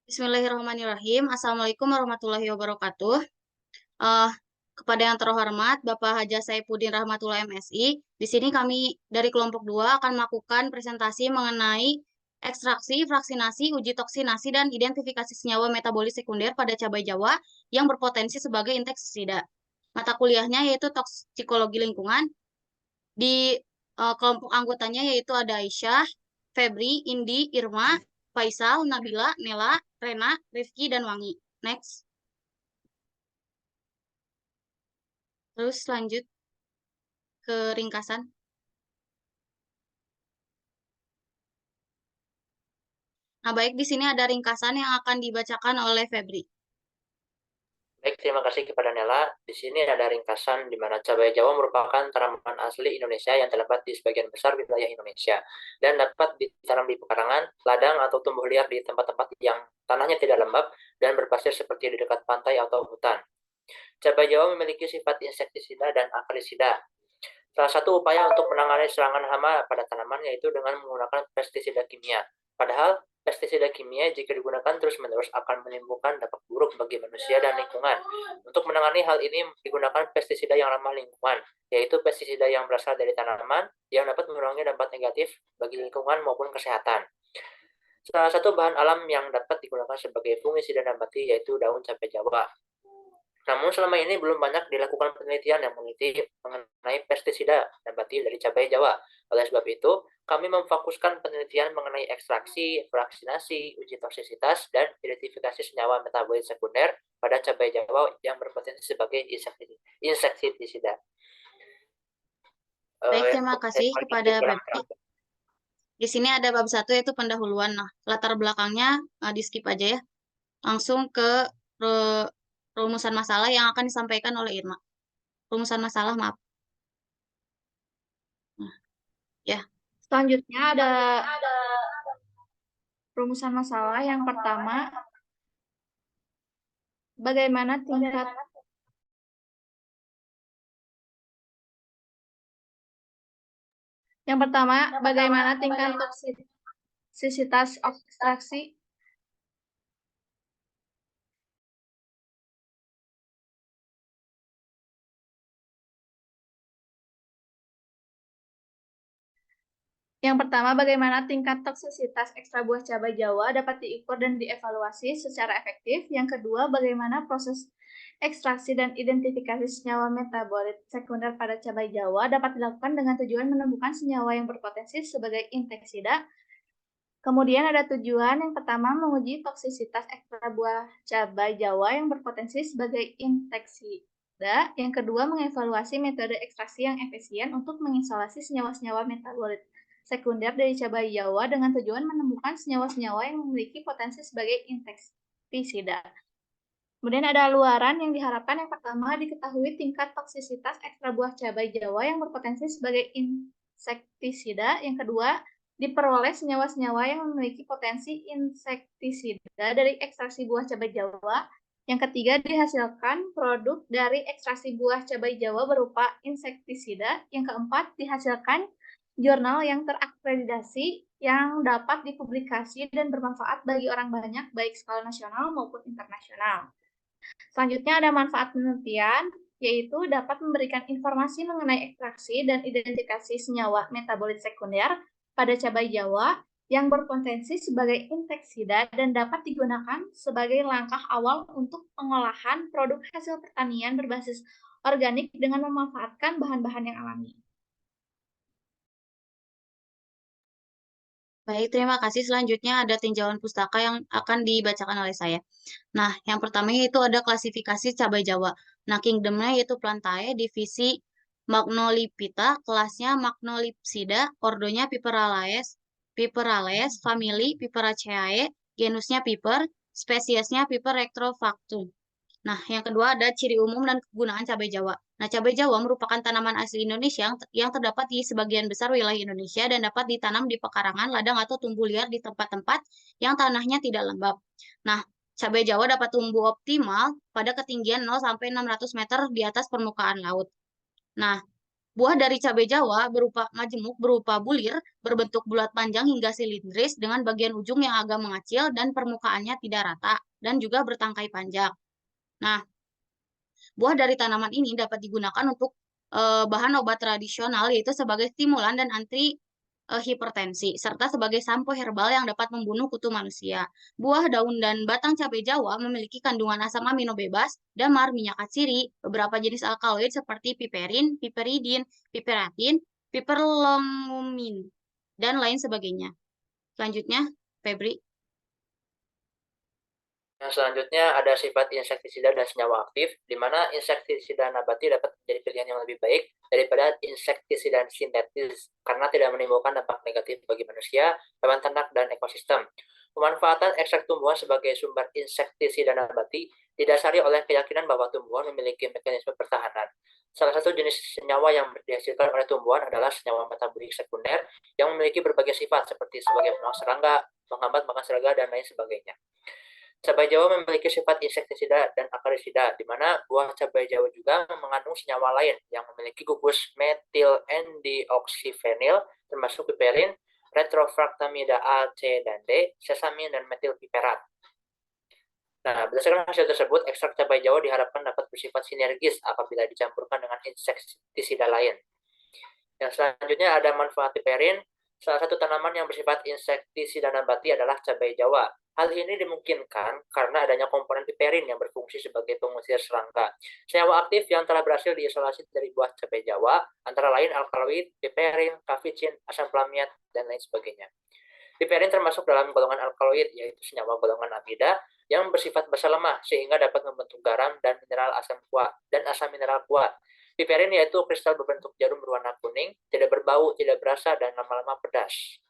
Bismillahirrahmanirrahim. Assalamualaikum warahmatullahi wabarakatuh. Eh, kepada yang terhormat Bapak Haja Saifuddin Rahmatullah MSI, di sini kami dari kelompok 2 akan melakukan presentasi mengenai ekstraksi, vaksinasi, uji toksinasi, dan identifikasi senyawa metabolis sekunder pada cabai Jawa yang berpotensi sebagai insektisida. Mata kuliahnya yaitu toksikologi lingkungan. Di kelompok anggotanya yaitu ada Aisyah, Febri, Indi, Irma, Faisal, Nabila, Nela, Rena, Rifki, dan Wangi. Next. Terus lanjut ke ringkasan. Nah, baik, di sini ada ringkasan yang akan dibacakan oleh Febri. Baik, terima kasih kepada Nela. Di sini ada ringkasan di mana cabai Jawa merupakan tanaman asli Indonesia yang terdapat di sebagian besar wilayah Indonesia dan dapat ditanam di pekarangan, ladang, atau tumbuh liar di tempat-tempat yang tanahnya tidak lembab dan berpasir seperti di dekat pantai atau hutan. Cabai Jawa memiliki sifat insektisida dan akrisida. Salah satu upaya untuk menangani serangan hama pada tanaman yaitu dengan menggunakan pestisida kimia. Padahal, pestisida kimia jika digunakan terus-menerus akan menimbulkan dampak buruk bagi manusia dan lingkungan. Untuk menangani hal ini digunakan pestisida yang ramah lingkungan, yaitu pestisida yang berasal dari tanaman yang dapat mengurangi dampak negatif bagi lingkungan maupun kesehatan. Salah satu bahan alam yang dapat digunakan sebagai fungisida nabati yaitu daun cabai Jawa. Namun selama ini belum banyak dilakukan penelitian yang meneliti mengenai pestisida nabati dari cabai Jawa. Oleh sebab itu, kami memfokuskan penelitian mengenai ekstraksi, vaksinasi, uji toksisitas, dan identifikasi senyawa metabolit sekunder pada cabai Jawa yang berpotensi sebagai insektisida. Baik, terima kasih kepada Febri. Di sini ada bab 1 yaitu pendahuluan. Nah, latar belakangnya di skip aja ya. Langsung ke rumusan masalah yang akan disampaikan oleh Irma. Rumusan masalah, maaf. Nah, ya. Selanjutnya ada rumusan masalah yang pertama, bagaimana tingkat toksisitas ekstraksi bagaimana tingkat toksisitas ekstra buah cabai Jawa dapat diukur dan dievaluasi secara efektif. Yang kedua, bagaimana proses ekstraksi dan identifikasi senyawa metabolit sekunder pada cabai Jawa dapat dilakukan dengan tujuan menemukan senyawa yang berpotensi sebagai insektisida. Kemudian ada tujuan yang pertama, menguji toksisitas ekstra buah cabai Jawa yang berpotensi sebagai insektisida. Yang kedua, mengevaluasi metode ekstraksi yang efisien untuk mengisolasi senyawa-senyawa metabolit sekunder dari cabai Jawa dengan tujuan menemukan senyawa-senyawa yang memiliki potensi sebagai insektisida. Kemudian ada luaran yang diharapkan. Yang pertama, diketahui tingkat toksisitas ekstra buah cabai Jawa yang berpotensi sebagai insektisida. Yang kedua, diperoleh senyawa-senyawa yang memiliki potensi insektisida dari ekstraksi buah cabai Jawa. Yang ketiga, dihasilkan produk dari ekstraksi buah cabai Jawa berupa insektisida. Yang keempat, dihasilkan jurnal yang terakreditasi yang dapat dipublikasi dan bermanfaat bagi orang banyak, baik skala nasional maupun internasional. Selanjutnya ada manfaat penelitian, yaitu dapat memberikan informasi mengenai ekstraksi dan identifikasi senyawa metabolit sekunder pada cabai Jawa yang berpotensi sebagai insektisida dan dapat digunakan sebagai langkah awal untuk pengolahan produk hasil pertanian berbasis organik dengan memanfaatkan bahan-bahan yang alami. Baik, terima kasih. Selanjutnya ada tinjauan pustaka yang akan dibacakan oleh saya. Nah, yang pertama yaitu ada klasifikasi cabai Jawa. Nah, kingdomnya yaitu Plantae, divisi Magnolipita, kelasnya Magnolipsida, ordonya Piperales, famili Piperaceae, genusnya Piper, spesiesnya Piper rectrofactum. Nah, yang kedua ada ciri umum dan kegunaan cabai Jawa. Nah, cabai Jawa merupakan tanaman asli Indonesia yang terdapat di sebagian besar wilayah Indonesia dan dapat ditanam di pekarangan, ladang, atau tumbuh liar di tempat-tempat yang tanahnya tidak lembab. Nah, cabai Jawa dapat tumbuh optimal pada ketinggian 0 sampai 600 meter di atas permukaan laut. Nah, Buah dari cabai Jawa berupa majemuk berupa bulir, berbentuk bulat panjang hingga silindris dengan bagian ujung yang agak mengecil dan permukaannya tidak rata dan juga bertangkai panjang. Nah, buah dari tanaman ini dapat digunakan untuk bahan obat tradisional yaitu sebagai stimulan dan anti hipertensi serta sebagai sampo herbal yang dapat membunuh kutu manusia. Buah, daun, dan batang cabai Jawa memiliki kandungan asam amino bebas, damar, minyak atsiri, beberapa jenis alkaloid seperti piperin, piperidin, piperatin, piperlomumin, dan lain sebagainya. Selanjutnya, Febri. Yang selanjutnya ada sifat insektisida dan senyawa aktif, di mana insektisida nabati dapat menjadi pilihan yang lebih baik daripada insektisida sintetis karena tidak menimbulkan dampak negatif bagi manusia, hewan ternak, dan ekosistem. Pemanfaatan ekstrak tumbuhan sebagai sumber insektisida nabati didasari oleh keyakinan bahwa tumbuhan memiliki mekanisme pertahanan. Salah satu jenis senyawa yang dihasilkan oleh tumbuhan adalah senyawa metabolik sekunder yang memiliki berbagai sifat seperti sebagai penghalang serangga, menghambat makan serangga, dan lain sebagainya. Cabai Jawa memiliki sifat insektisida dan akarisida, di mana buah cabai Jawa juga mengandung senyawa lain yang memiliki gugus metil N-deoksifenil, termasuk piperin, retrofractamida A, C, dan D, sesamin, dan metilpiperat. Nah, berdasarkan hasil tersebut, ekstrak cabai Jawa diharapkan dapat bersifat sinergis apabila dicampurkan dengan insektisida lain. Yang selanjutnya ada manfaat piperin. Salah satu tanaman yang bersifat insektisida nabati adalah cabai Jawa. Hal ini dimungkinkan karena adanya komponen piperin yang berfungsi sebagai pengusir serangga. Senyawa aktif yang telah berhasil diisolasi dari buah cabai Jawa antara lain alkaloid, piperin, kafein, asam plamiat, dan lain sebagainya. Piperin termasuk dalam golongan alkaloid, yaitu senyawa golongan amida yang bersifat basa lemah sehingga dapat membentuk garam dan mineral asam kuat dan asam mineral kuat. Piperin yaitu kristal berbentuk jarum berwarna kuning, tidak berbau, tidak berasa, dan lama-lama pedas.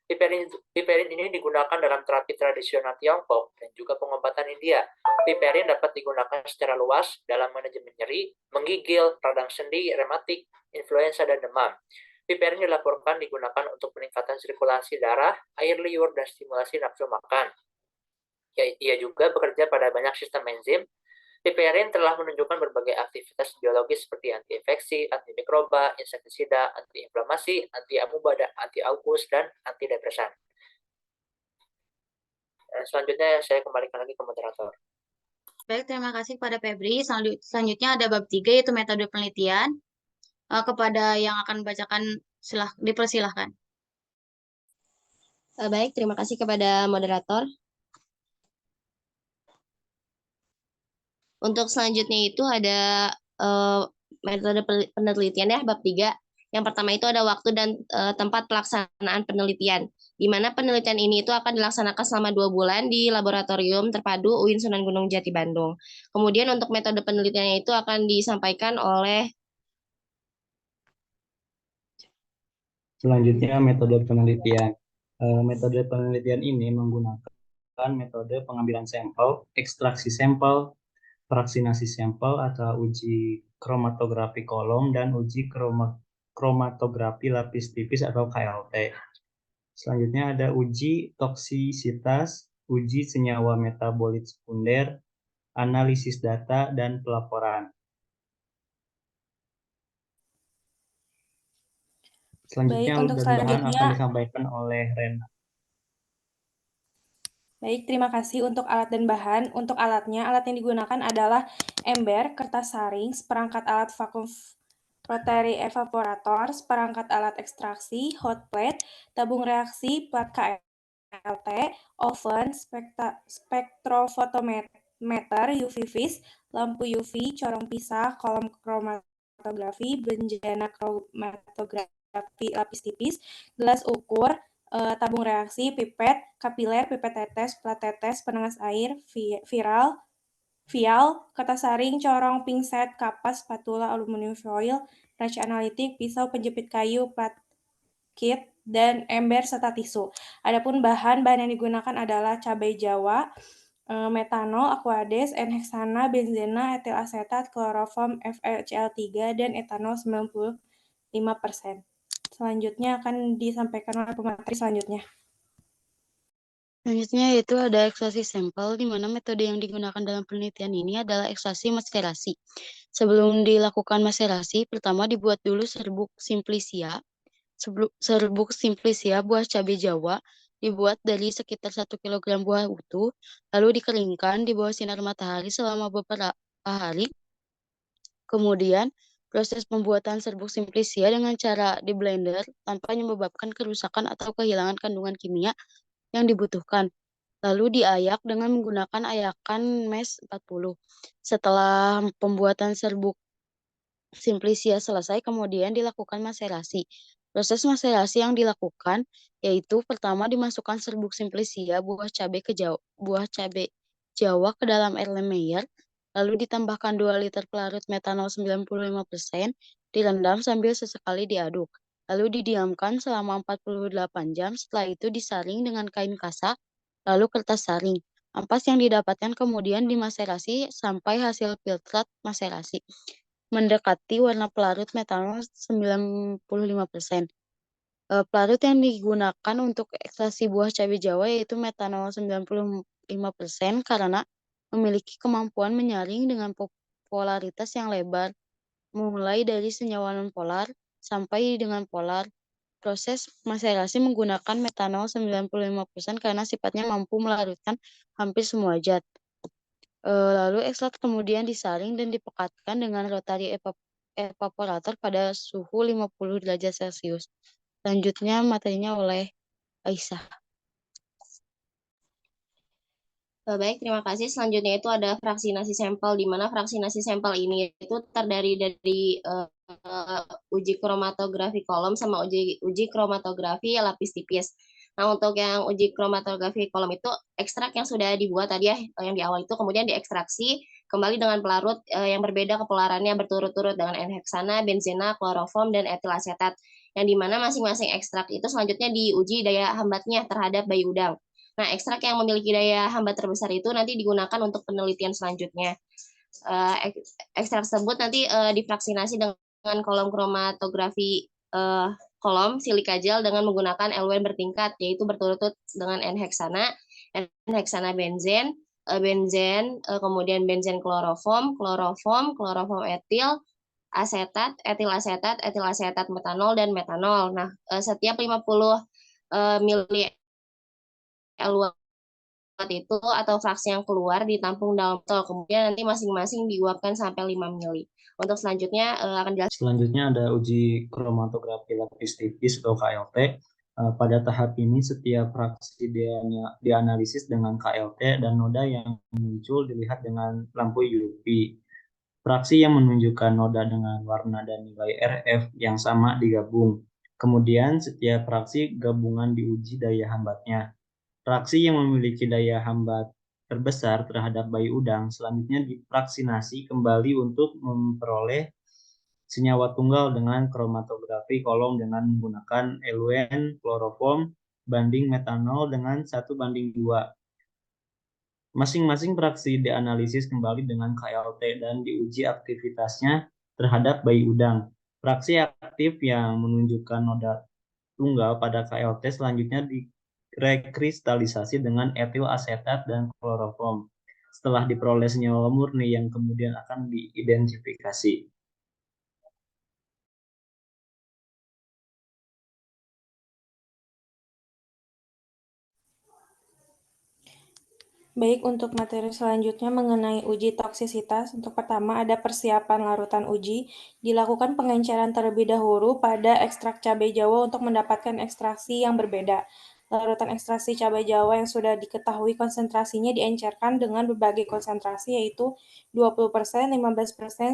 Piperin ini digunakan dalam terapi tradisional Tiongkok dan juga pengobatan India. Piperin dapat digunakan secara luas dalam manajemen nyeri, menggigil, radang sendi, rematik, influenza, dan demam. Piperin dilaporkan digunakan untuk peningkatan sirkulasi darah, air liur, dan stimulasi nafsu makan. Ia juga bekerja pada banyak sistem enzim. Piperin telah menunjukkan berbagai aktivitas biologis seperti antiinfeksi, antimikroba, insektisida, antiinflamasi, anti-amuba, anti-aukus, dan antidepresan. Selanjutnya saya kembalikan lagi ke moderator. Baik, terima kasih kepada Febri. Selanjutnya ada bab 3 yaitu metode penelitian. Kepada yang akan membacakan, dipersilahkan. Baik, terima kasih kepada moderator. Untuk selanjutnya itu ada metode penelitian ya, bab 3. Yang pertama itu ada waktu dan tempat pelaksanaan penelitian, di mana penelitian ini itu akan dilaksanakan selama 2 bulan di Laboratorium Terpadu UIN Sunan Gunung Jati Bandung. Kemudian untuk metode penelitiannya itu akan disampaikan oleh Selanjutnya metode penelitian. Metode penelitian ini menggunakan metode pengambilan sampel, ekstraksi sampel, fraksinasi sampel atau uji kromatografi kolom dan uji kromatografi lapis tipis atau KLT. Selanjutnya ada uji toksisitas, uji senyawa metabolit sekunder, analisis data, dan pelaporan. Selanjutnya untuk bahan selanjutnya akan disampaikan oleh Rena. Baik, terima kasih untuk alat dan bahan. Untuk alatnya, alat yang digunakan adalah ember, kertas saring, seperangkat alat vakum rotary evaporator, seperangkat alat ekstraksi, hot plate, tabung reaksi, plat KLT, oven, spektrofotometer, UV vis, lampu UV, corong pisah, kolom kromatografi, benjana kromatografi lapis tipis, gelas ukur, tabung reaksi, pipet, kapiler, pipet tetes, plat tetes, penetes air, vial, kertas saring, corong, pingset, kapas, spatula, aluminium foil, wrench analitik, pisau penjepit kayu, plat kit, dan ember serta tisu. Adapun bahan yang digunakan adalah cabai Jawa, metanol, aquades, N-heksana, benzena, etil asetat, kloroform, FeCl3, dan etanol 95%. Selanjutnya akan disampaikan oleh pemateri selanjutnya. Selanjutnya yaitu ada ekstraksi sampel, di mana metode yang digunakan dalam penelitian ini adalah ekstraksi maserasi. Sebelum dilakukan maserasi, pertama dibuat dulu serbuk simplicia. Serbuk simplicia buah cabai Jawa dibuat dari sekitar 1 kg buah utuh, lalu dikeringkan di bawah sinar matahari selama beberapa hari. Kemudian, proses pembuatan serbuk simplicia dengan cara di blender tanpa menyebabkan kerusakan atau kehilangan kandungan kimia yang dibutuhkan. Lalu diayak dengan menggunakan ayakan MES 40. Setelah pembuatan serbuk simplicia selesai, kemudian dilakukan maserasi. Proses maserasi yang dilakukan yaitu pertama dimasukkan serbuk simplicia buah cabai Jawa ke dalam Erlenmeyer, lalu ditambahkan 2 liter pelarut metanol 95%, direndam sambil sesekali diaduk. Lalu didiamkan selama 48 jam, setelah itu disaring dengan kain kasa, lalu kertas saring. Ampas yang didapatkan kemudian dimaserasi sampai hasil filtrat maserasi mendekati warna pelarut metanol 95%. Pelarut yang digunakan untuk ekstraksi buah cabai Jawa yaitu metanol 95% karena memiliki kemampuan menyaring dengan polaritas yang lebar, mulai dari senyawa nonpolar sampai dengan polar. Proses maserasi menggunakan metanol 95% karena sifatnya mampu melarutkan hampir semua zat. Lalu ekstrak kemudian disaring dan dipekatkan dengan rotary evaporator pada suhu 50 derajat Celcius. Selanjutnya materinya oleh Aisyah. Baik, terima kasih. Selanjutnya itu ada fraksinasi sampel, di mana fraksinasi sampel ini itu terdiri dari uji kromatografi kolom sama uji kromatografi lapis tipis. Nah, untuk yang uji kromatografi kolom itu ekstrak yang sudah dibuat tadi ya, yang di awal itu kemudian diekstraksi kembali dengan pelarut yang berbeda kepolarannya berturut-turut dengan N-heksana, benzena, kloroform, dan etil asetat. Yang dimana masing-masing ekstrak itu selanjutnya diuji daya hambatnya terhadap bayi udang. Nah, ekstrak yang memiliki daya hambat terbesar itu nanti digunakan untuk penelitian selanjutnya. Ekstrak tersebut nanti difraksinasi dengan kolom kromatografi kolom silika gel dengan menggunakan LWN bertingkat, yaitu berturut-turut dengan N-heksana benzen, kemudian benzen kloroform etil asetat, metanol, dan metanol. Nah, setiap 50 mili LWN itu atau fraksi yang keluar ditampung dalam botol, kemudian nanti masing-masing diuapkan sampai 5 mili. Untuk selanjutnya akan jelas. Selanjutnya ada uji kromatografi lapis tipis atau KLT. Pada tahap ini setiap fraksi dianalisis dengan KLT dan noda yang muncul dilihat dengan lampu UV. Fraksi yang menunjukkan noda dengan warna dan nilai RF yang sama digabung. Kemudian setiap fraksi gabungan diuji daya hambatnya. Fraksi yang memiliki daya hambat terbesar terhadap bayi udang selanjutnya difraksinasi kembali untuk memperoleh senyawa tunggal dengan kromatografi kolom dengan menggunakan LWN kloroform banding metanol dengan 1:2. Masing-masing fraksi dianalisis kembali dengan KLT dan diuji aktivitasnya terhadap bayi udang. Fraksi aktif yang menunjukkan noda tunggal pada KLT selanjutnya direkristalisasi dengan etil asetat dan kloroform. Setelah diperoleh senyawa murni yang kemudian akan diidentifikasi. Baik, untuk materi selanjutnya mengenai uji toksisitas, untuk pertama ada persiapan larutan uji, dilakukan pengenceran terlebih dahulu pada ekstrak cabai Jawa untuk mendapatkan ekstraksi yang berbeda. Larutan ekstraksi cabai Jawa yang sudah diketahui konsentrasinya diencerkan dengan berbagai konsentrasi yaitu 20%, 15%,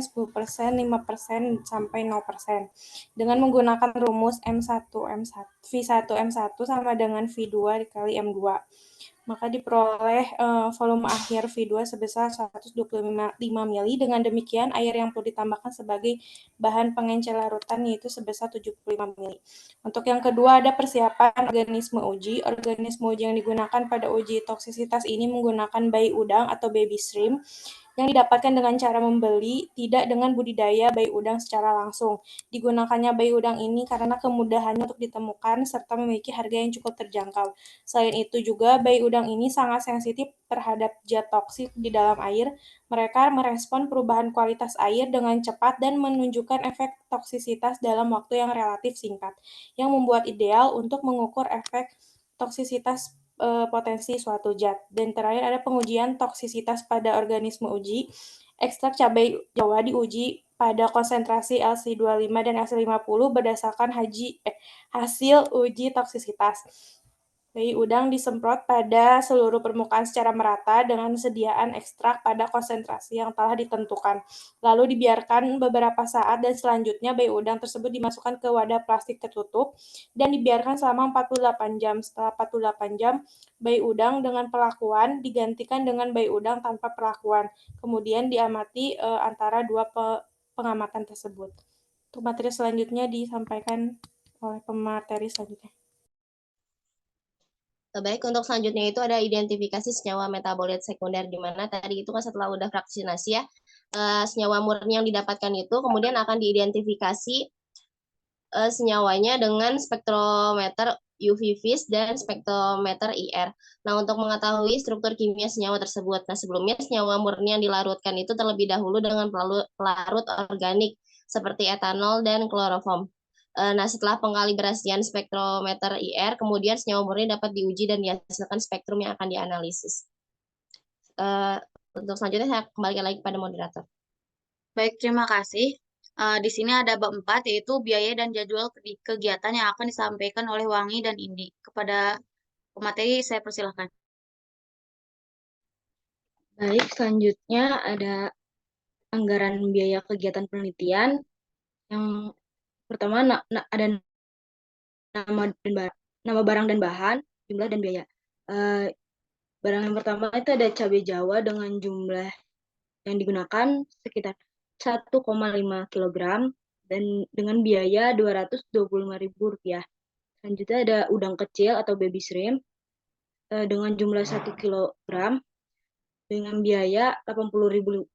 10%, 5%, sampai 0%. Dengan menggunakan rumus V1M1 sama dengan V2 dikali M2. Maka diperoleh volume akhir V2 sebesar 125 mili. Dengan demikian, air yang perlu ditambahkan sebagai bahan pengencer larutan yaitu sebesar 75 mili. Untuk yang kedua, ada persiapan organisme uji. Organisme uji yang digunakan pada uji toksisitas ini menggunakan bayi udang atau baby shrimp yang didapatkan dengan cara membeli, tidak dengan budidaya bayi udang secara langsung. Digunakannya bayi udang ini karena kemudahannya untuk ditemukan serta memiliki harga yang cukup terjangkau. Selain itu juga bayi udang ini sangat sensitif terhadap zat toksik di dalam air. Mereka merespon perubahan kualitas air dengan cepat dan menunjukkan efek toksisitas dalam waktu yang relatif singkat, yang membuat ideal untuk mengukur efek toksisitas potensi suatu zat. Dan terakhir ada pengujian toksisitas pada organisme uji. Ekstrak cabai Jawa diuji pada konsentrasi LC25 dan LC50 berdasarkan hasil uji toksisitas. Bayi udang disemprot pada seluruh permukaan secara merata dengan sediaan ekstrak pada konsentrasi yang telah ditentukan. Lalu dibiarkan beberapa saat dan selanjutnya bayi udang tersebut dimasukkan ke wadah plastik tertutup dan dibiarkan selama 48 jam. Setelah 48 jam, bayi udang dengan perlakuan digantikan dengan bayi udang tanpa perlakuan. Kemudian diamati antara dua pengamatan tersebut. Untuk materi selanjutnya disampaikan oleh pemateri selanjutnya. Baik, untuk selanjutnya itu ada identifikasi senyawa metabolit sekunder, di mana tadi itu kan setelah udah fraksinasi ya, senyawa murni yang didapatkan itu kemudian akan diidentifikasi senyawanya dengan spektrometer UV vis dan spektrometer IR. Nah, untuk mengetahui struktur kimia senyawa tersebut, nah sebelumnya senyawa murni yang dilarutkan itu terlebih dahulu dengan pelarut organik seperti etanol dan kloroform. Nah, setelah pengkalibrasian spektrometer IR, kemudian senyawa murni dapat diuji dan dihasilkan spektrum yang akan dianalisis. Untuk selanjutnya saya kembalikan lagi pada moderator. Baik, terima kasih. Di sini ada bab 4, yaitu biaya dan jadwal kegiatan yang akan disampaikan oleh Wangi dan Indi. Kepada pemateri, saya persilahkan. Baik, selanjutnya ada anggaran biaya kegiatan penelitian. Yang pertama ada nama barang dan bahan, jumlah dan biaya. Barang yang pertama itu ada cabai Jawa dengan jumlah yang digunakan sekitar 1,5 kg dan dengan biaya Rp225.000. Selanjutnya ada udang kecil atau baby shrimp dengan jumlah 1 kg dengan biaya Rp80.000.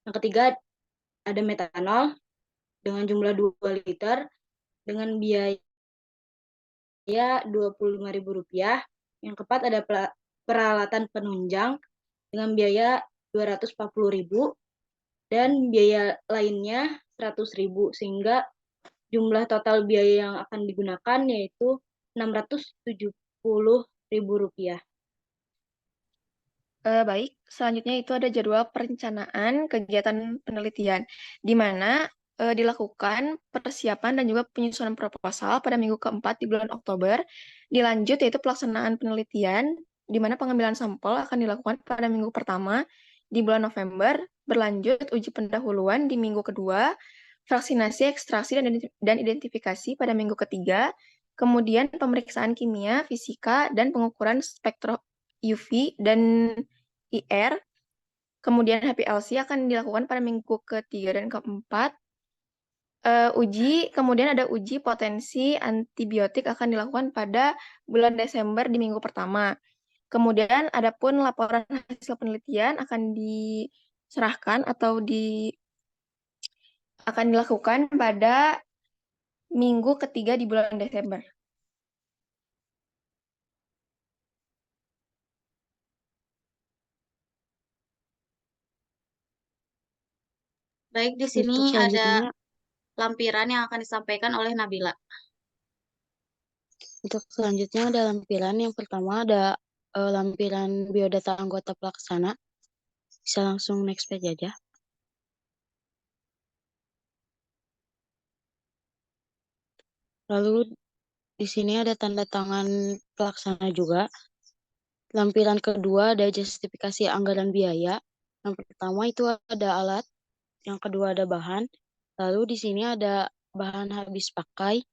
Yang ketiga ada metanol dengan jumlah 2 liter dengan biaya Rp25.000. Yang keempat ada peralatan penunjang dengan biaya Rp240.000 dan biaya lainnya Rp100.000, sehingga jumlah total biaya yang akan digunakan yaitu Rp670.000. Baik, selanjutnya itu ada jadwal perencanaan kegiatan penelitian, di mana dilakukan persiapan dan juga penyusunan proposal pada minggu keempat di bulan Oktober. Dilanjut yaitu pelaksanaan penelitian, di mana pengambilan sampel akan dilakukan pada minggu pertama di bulan November, berlanjut uji pendahuluan di minggu kedua, vaksinasi, ekstraksi, dan identifikasi pada minggu ketiga, kemudian pemeriksaan kimia, fisika, dan pengukuran spektro UV dan IR, kemudian HPLC akan dilakukan pada minggu ketiga dan keempat. Kemudian ada uji potensi antibiotik akan dilakukan pada bulan Desember di minggu pertama. Kemudian adapun laporan hasil penelitian akan diserahkan atau akan dilakukan pada minggu ketiga di bulan Desember. Baik, di sini ada lampiran yang akan disampaikan oleh Nabila. Untuk selanjutnya ada lampiran. Yang pertama ada lampiran biodata anggota pelaksana. Bisa langsung next page aja. Lalu di sini ada tanda tangan pelaksana juga. Lampiran kedua ada justifikasi anggaran biaya. Yang pertama itu ada alat, yang kedua ada bahan. Lalu di sini ada bahan habis pakai.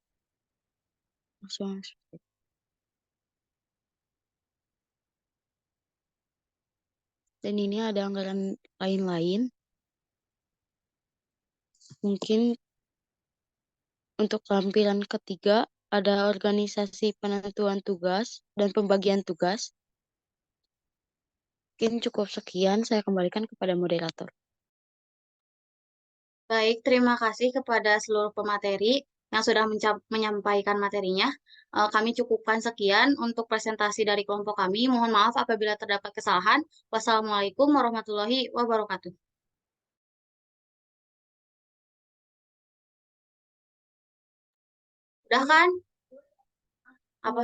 Dan ini ada anggaran lain-lain. Mungkin untuk lampiran ketiga ada organisasi penentuan tugas dan pembagian tugas. Mungkin cukup sekian, saya kembalikan kepada moderator. Baik, terima kasih kepada seluruh pemateri yang sudah menyampaikan materinya. Kami cukupkan sekian untuk presentasi dari kelompok kami. Mohon maaf apabila terdapat kesalahan. Wassalamualaikum warahmatullahi wabarakatuh. Udah kan? Apa?